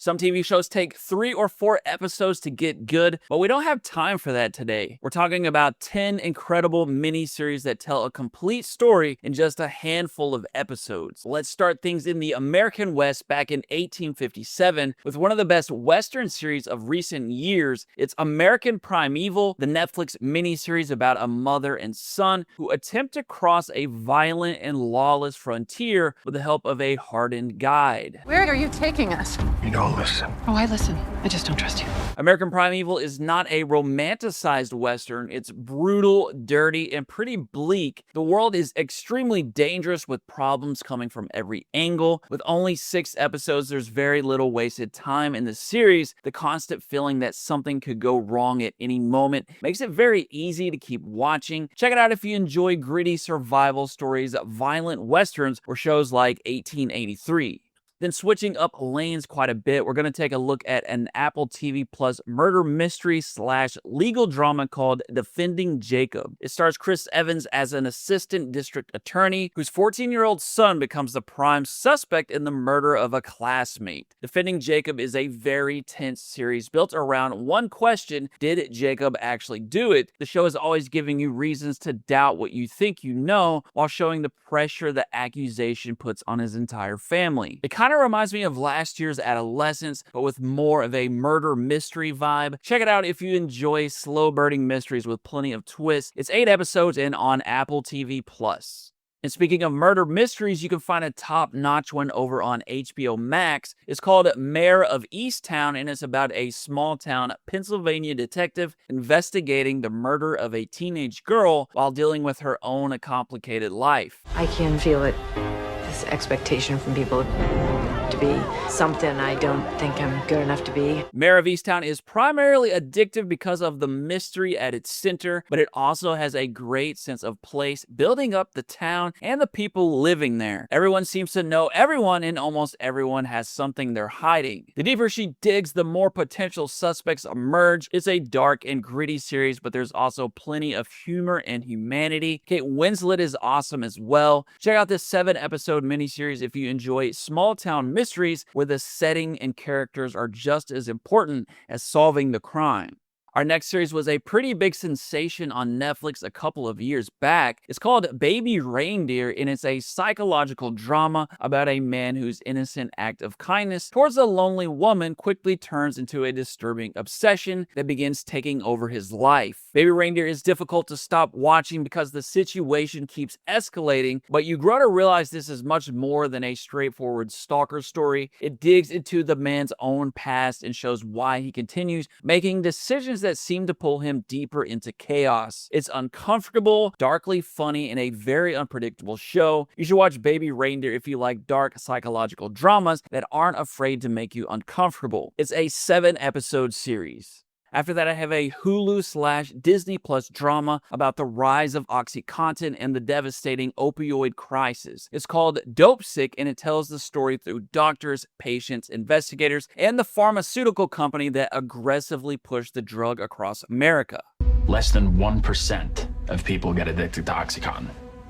Some TV shows take 3 or 4 episodes to get good, but we don't have time for that today. We're talking about 10 incredible miniseries that tell a complete story in just a handful of episodes. Let's start things in the American West back in 1857 with one of the best Western series of recent years. It's American Primeval, the Netflix miniseries about a mother and son who attempt to cross a violent and lawless frontier with the help of a hardened guide. Where are you taking us? You don't listen. Oh, I listen. I just don't trust you. American Primeval is not a romanticized Western. It's brutal, dirty, and pretty bleak. The world is extremely dangerous with problems coming from every angle. With only 6 episodes, there's very little wasted time in the series. The constant feeling that something could go wrong at any moment makes it very easy to keep watching. Check it out if you enjoy gritty survival stories, violent Westerns, or shows like 1883. Then switching up lanes quite a bit, we're going to take a look at an Apple TV Plus murder mystery / legal drama called Defending Jacob. It stars Chris Evans as an assistant district attorney whose 14-year-old son becomes the prime suspect in the murder of a classmate. Defending Jacob is a very tense series built around one question: did Jacob actually do it? The show is always giving you reasons to doubt what you think you know while showing the pressure the accusation puts on his entire family. It kind of reminds me of last year's Adolescence, but with more of a murder mystery vibe. Check it out if you enjoy slow burning mysteries with plenty of twists. It's 8 episodes and on Apple TV Plus. And speaking of murder mysteries, you can find a top-notch one over on HBO Max. It's called Mare of Easttown, and it's about a small-town Pennsylvania detective investigating the murder of a teenage girl while dealing with her own complicated life. I can feel it. This expectation from people to be something I don't think I'm good enough to be. Mare of Easttown is primarily addictive because of the mystery at its center, but it also has a great sense of place, building up the town and the people living there. Everyone seems to know everyone, and almost everyone has something they're hiding. The deeper she digs, the more potential suspects emerge. It's a dark and gritty series, but there's also plenty of humor and humanity. Kate Winslet is awesome as well. Check out this 7-episode miniseries if you enjoy small-town mysteries where the setting and characters are just as important as solving the crime. Our next series was a pretty big sensation on Netflix a couple of years back. It's called Baby Reindeer, and it's a psychological drama about a man whose innocent act of kindness towards a lonely woman quickly turns into a disturbing obsession that begins taking over his life. Baby Reindeer is difficult to stop watching because the situation keeps escalating, but you grow to realize this is much more than a straightforward stalker story. It digs into the man's own past and shows why he continues making decisions that seem to pull him deeper into chaos. It's uncomfortable, darkly funny, and a very unpredictable show. You should watch Baby Reindeer if you like dark psychological dramas that aren't afraid to make you uncomfortable. It's a 7-episode series. After that, I have a Hulu / Disney Plus drama about the rise of OxyContin and the devastating opioid crisis. It's called Dopesick, and it tells the story through doctors, patients, investigators, and the pharmaceutical company that aggressively pushed the drug across America. Less than 1% of people get addicted to OxyContin.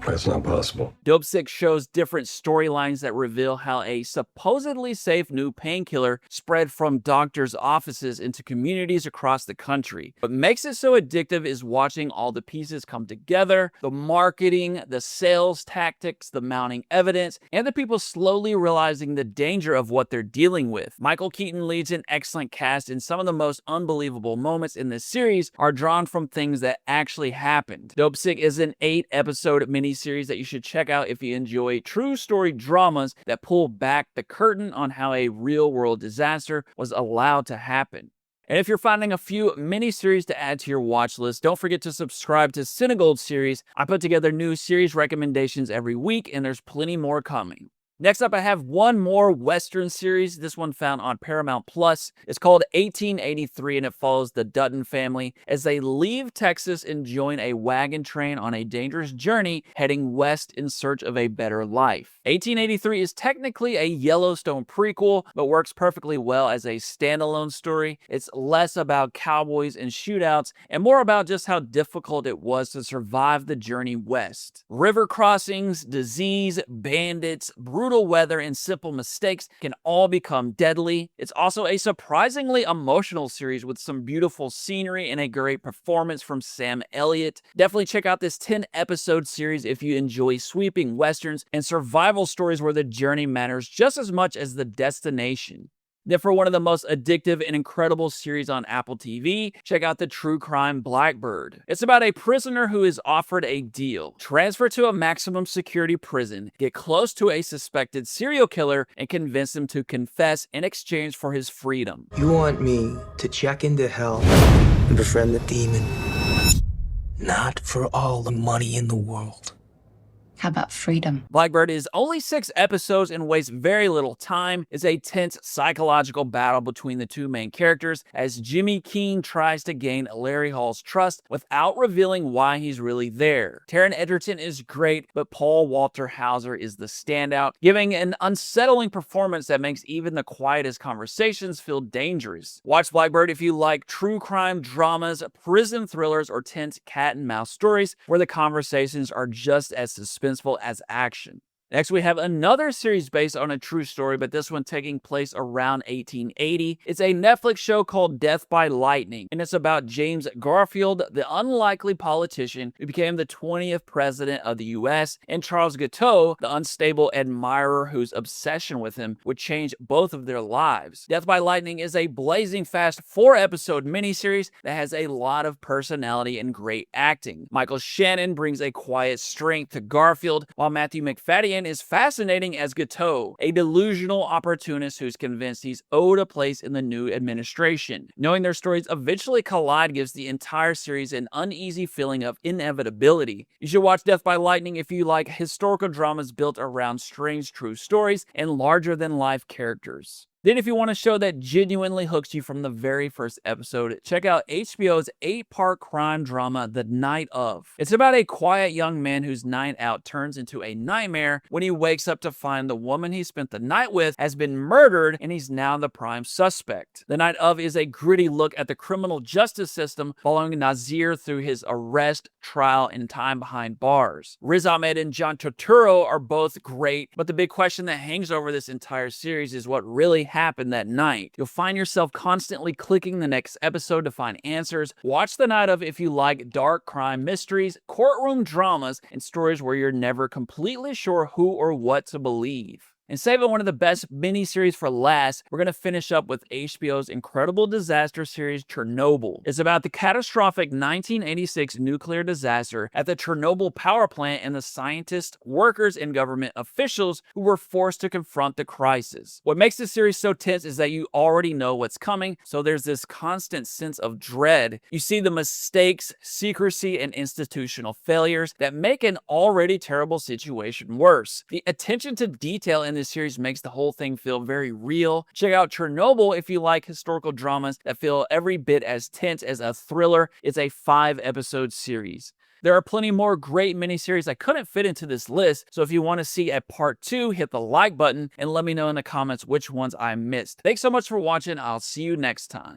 That's not possible. Dopesick shows different storylines that reveal how a supposedly safe new painkiller spread from doctors' offices into communities across the country. What makes it so addictive is watching all the pieces come together: the marketing, the sales tactics, the mounting evidence, and the people slowly realizing the danger of what they're dealing with. Michael Keaton leads an excellent cast, and some of the most unbelievable moments in this series are drawn from things that actually happened. Dopesick is an 8-episode miniseries that you should check out if you enjoy true story dramas that pull back the curtain on how a real-world disaster was allowed to happen. And if you're finding a few miniseries to add to your watch list, don't forget to subscribe to CineGold series. I put together new series recommendations every week, and there's plenty more coming. Next up, I have one more Western series, this one found on Paramount Plus. It's called 1883, and it follows the Dutton family as they leave Texas and join a wagon train on a dangerous journey heading west in search of a better life. 1883 is technically a Yellowstone prequel, but works perfectly well as a standalone story. It's less about cowboys and shootouts and more about just how difficult it was to survive the journey west. River crossings, disease, bandits, brutal brutal weather and simple mistakes can all become deadly. It's also a surprisingly emotional series with some beautiful scenery and a great performance from Sam Elliott. Definitely check out this 10-episode series if you enjoy sweeping westerns and survival stories where the journey matters just as much as the destination. Then for one of the most addictive and incredible series on Apple TV, check out the true crime Blackbird. It's about a prisoner who is offered a deal. Transfer to a maximum security prison, get close to a suspected serial killer, and convince him to confess in exchange for his freedom. You want me to check into hell and befriend the demon? Not for all the money in the world. How about freedom? Blackbird is only 6 episodes and wastes very little time. It's a tense psychological battle between the two main characters as Jimmy Keene tries to gain Larry Hall's trust without revealing why he's really there. Taron Egerton is great, but Paul Walter Hauser is the standout, giving an unsettling performance that makes even the quietest conversations feel dangerous. Watch Blackbird if you like true crime dramas, prison thrillers, or tense cat and mouse stories where the conversations are just as suspenseful as action. Next, we have another series based on a true story, but this one taking place around 1880. It's a Netflix show called Death by Lightning, and it's about James Garfield, the unlikely politician who became the 20th president of the US, and Charles Guiteau, the unstable admirer whose obsession with him would change both of their lives. Death by Lightning is a blazing fast 4-episode miniseries that has a lot of personality and great acting. Michael Shannon brings a quiet strength to Garfield, while Matthew Macfadyen is fascinating as Guiteau, a delusional opportunist who's convinced he's owed a place in the new administration. Knowing their stories eventually collide gives the entire series an uneasy feeling of inevitability. You should watch Death by Lightning if you like historical dramas built around strange true stories and larger-than-life characters. Then if you want a show that genuinely hooks you from the very first episode, check out HBO's 8-part crime drama, The Night Of. It's about a quiet young man whose night out turns into a nightmare when he wakes up to find the woman he spent the night with has been murdered and he's now the prime suspect. The Night Of is a gritty look at the criminal justice system following Nazir through his arrest, trial, and time behind bars. Riz Ahmed and John Turturro are both great, but the big question that hangs over this entire series is what really happened that night. You'll find yourself constantly clicking the next episode to find answers. Watch The Night Of if you like dark crime mysteries, courtroom dramas, and stories where you're never completely sure who or what to believe. And saving one of the best miniseries for last, we're going to finish up with HBO's incredible disaster series, Chernobyl. It's about the catastrophic 1986 nuclear disaster at the Chernobyl power plant and the scientists, workers, and government officials who were forced to confront the crisis. What makes this series so tense is that you already know what's coming, so there's this constant sense of dread. You see the mistakes, secrecy, and institutional failures that make an already terrible situation worse. The attention to detail in this series makes the whole thing feel very real. Check out Chernobyl if you like historical dramas that feel every bit as tense as a thriller. It's a 5-episode series. There are plenty more great miniseries I couldn't fit into this list, so if you want to see a part 2, hit the like button and let me know in the comments which ones I missed. Thanks so much for watching. I'll see you next time.